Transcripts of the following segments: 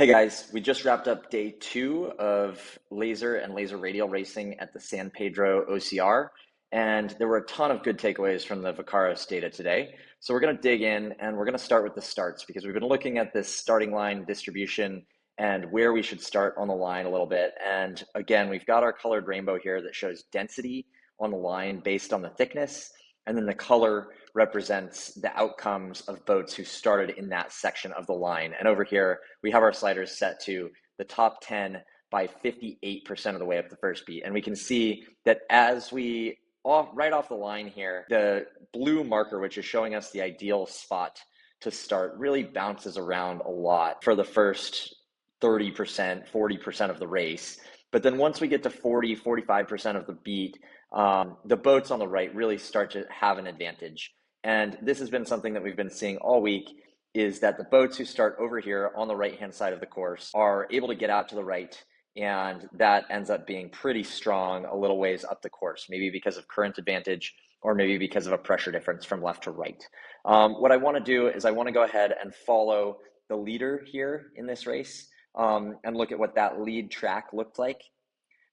Hey guys, we just wrapped up day 2 of laser and laser radial racing at the San Pedro OCR, and there were a ton of good takeaways from the Vacaros data today. So we're going to dig in and we're going to start with the starts because we've been looking at this starting line distribution and where we should start on the line a little bit. And again, we've got our colored rainbow here that shows density on the line based on the thickness, and then the color represents the outcomes of boats who started in that section of the line. And over here, we have our sliders set to the top 10 by 58% of the way up the first beat. And we can see that as we right off the line here, the blue marker, which is showing us the ideal spot to start, really bounces around a lot for the first 30%, 40% of the race. But then once we get to 40, 45% of the beat, the boats on the right really start to have an advantage. And this has been something that we've been seeing all week, is that the boats who start over here on the right-hand side of the course are able to get out to the right, and that ends up being pretty strong a little ways up the course, maybe because of current advantage or maybe because of a pressure difference from left to right. What I want to do is I want to go ahead and follow the leader here in this race and look at what that lead track looked like.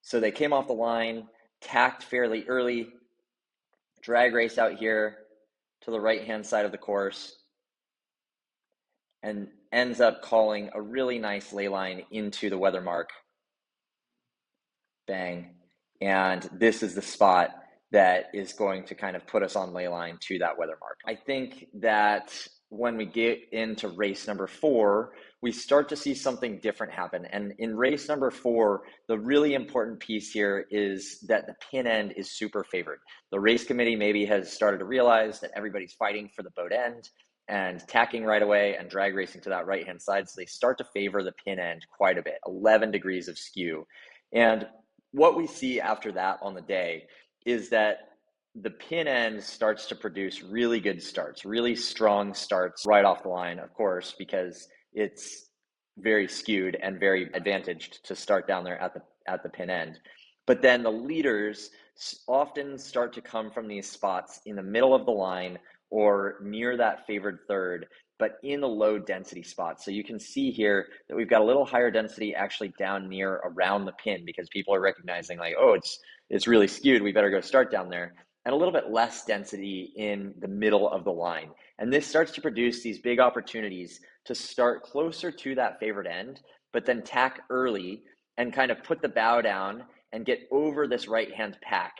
So they came off the line, tacked fairly early, drag race out here to the right-hand side of the course, and ends up calling a really nice ley line into the weather mark. Bang. And this is the spot that is going to kind of put us on ley line to that weather mark. I think that when we get into race number 4, we start to see something different happen. And in race number 4, the really important piece here is that the pin end is super favored. The race committee maybe has started to realize that everybody's fighting for the boat end and tacking right away and drag racing to that right-hand side. So they start to favor the pin end quite a bit, 11 degrees of skew. And what we see after that on the day is that the pin end starts to produce really good starts, really strong starts right off the line, of course, because it's very skewed and very advantaged to start down there at the pin end. But then the leaders often start to come from these spots in the middle of the line or near that favored third, but in the low density spots. So you can see here that we've got a little higher density actually down near around the pin because people are recognizing like, oh, it's really skewed, we better go start down there. And a little bit less density in the middle of the line. And this starts to produce these big opportunities to start closer to that favored end, but then tack early and kind of put the bow down and get over this right-hand pack.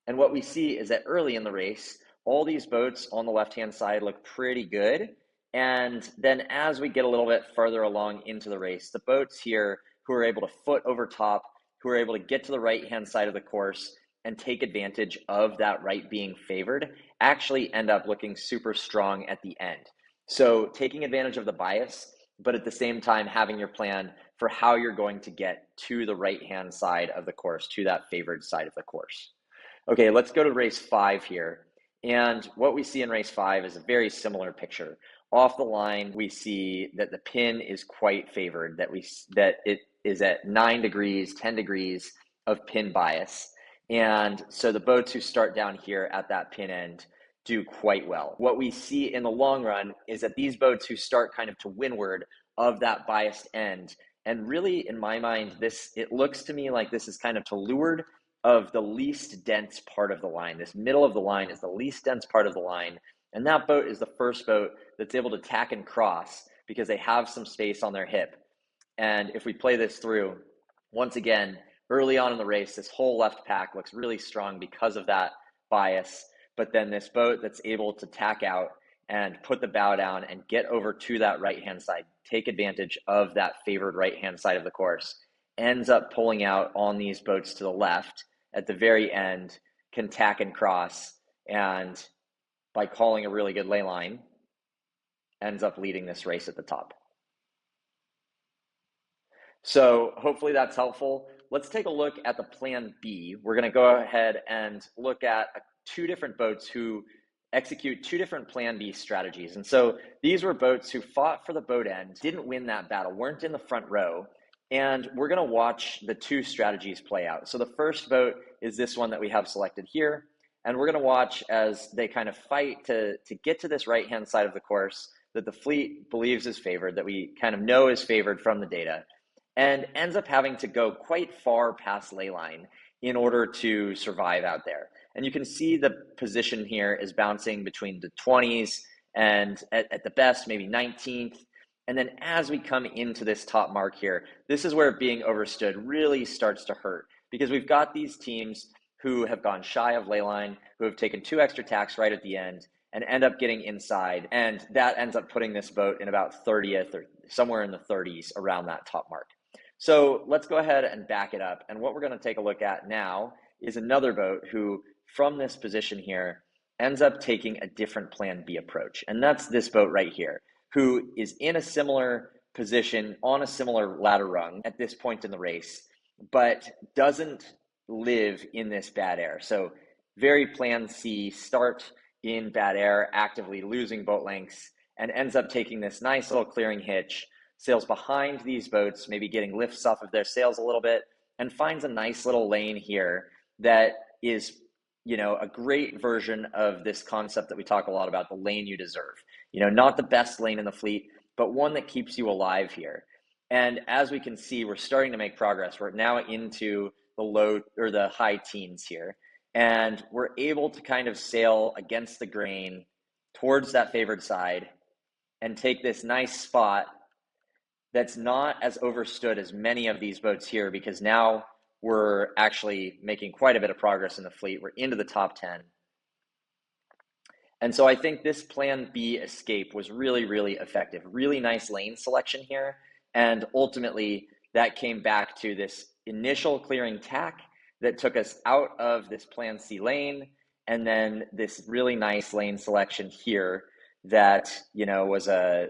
And what we see is that early in the race, all these boats on the left-hand side look pretty good. And then as we get a little bit further along into the race, the boats here who are able to foot over top, who are able to get to the right-hand side of the course and take advantage of that right being favored, actually end up looking super strong at the end. So taking advantage of the bias, but at the same time having your plan for how you're going to get to the right-hand side of the course, to that favored side of the course. Okay, let's go to race 5 here. And what we see in race 5 is a very similar picture. Off the line, we see that the pin is quite favored, that it is at 9 degrees, 10 degrees of pin bias. And so the boats who start down here at that pin end do quite well. What we see in the long run is that these boats who start kind of to windward of that biased end, and really in my mind, it looks to me like this is kind of to leeward of the least dense part of the line. This middle of the line is the least dense part of the line. And that boat is the first boat that's able to tack and cross because they have some space on their hip. And if we play this through, once again, early on in the race, this whole left pack looks really strong because of that bias. But then this boat that's able to tack out and put the bow down and get over to that right-hand side, take advantage of that favored right-hand side of the course, ends up pulling out on these boats to the left at the very end, can tack and cross, and by calling a really good ley line, ends up leading this race at the top. So hopefully that's helpful. Let's take a look at the plan B. We're going to go ahead and look at 2 different boats who execute 2 different plan B strategies. And so these were boats who fought for the boat end, didn't win that battle, weren't in the front row. And we're going to watch the 2 strategies play out. So the first boat is this one that we have selected here. And we're going to watch as they kind of fight to get to this right-hand side of the course, that the fleet believes is favored, that we kind of know is favored from the data, and ends up having to go quite far past ley line in order to survive out there. And you can see the position here is bouncing between the 20s and at the best, maybe 19th. And then as we come into this top mark here, this is where being overstood really starts to hurt, because we've got these teams who have gone shy of ley line, who have taken 2 extra tacks right at the end and end up getting inside. And that ends up putting this boat in about 30th or somewhere in the 30s around that top mark. So let's go ahead and back it up. And what we're going to take a look at now is another boat who, from this position here, ends up taking a different plan B approach. And that's this boat right here, who is in a similar position on a similar ladder rung at this point in the race, but doesn't live in this bad air. So very plan C, start in bad air, actively losing boat lengths, and ends up taking this nice little clearing hitch, sails behind these boats, maybe getting lifts off of their sails a little bit, and finds a nice little lane here that is, a great version of this concept that we talk a lot about, the lane you deserve. Not the best lane in the fleet, but one that keeps you alive here. And as we can see, we're starting to make progress. We're now into the low or the high teens here, and we're able to kind of sail against the grain towards that favored side and take this nice spot that's not as overstood as many of these boats here, because now we're actually making quite a bit of progress in the fleet. We're into the top 10. And so I think this plan B escape was really, really effective. Really nice lane selection here. And ultimately, that came back to this initial clearing tack that took us out of this plan C lane, and then this really nice lane selection here that was a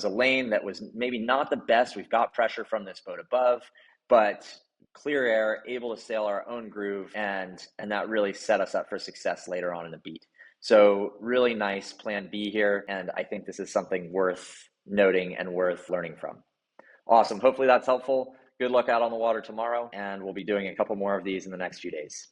lane that was maybe not the best. We've got pressure from this boat above, but clear air, able to sail our own groove, and that really set us up for success later on in the beat. So really nice plan B here, and I think this is something worth noting and worth learning from. Awesome. Hopefully that's helpful. Good luck out on the water tomorrow, and we'll be doing a couple more of these in the next few days.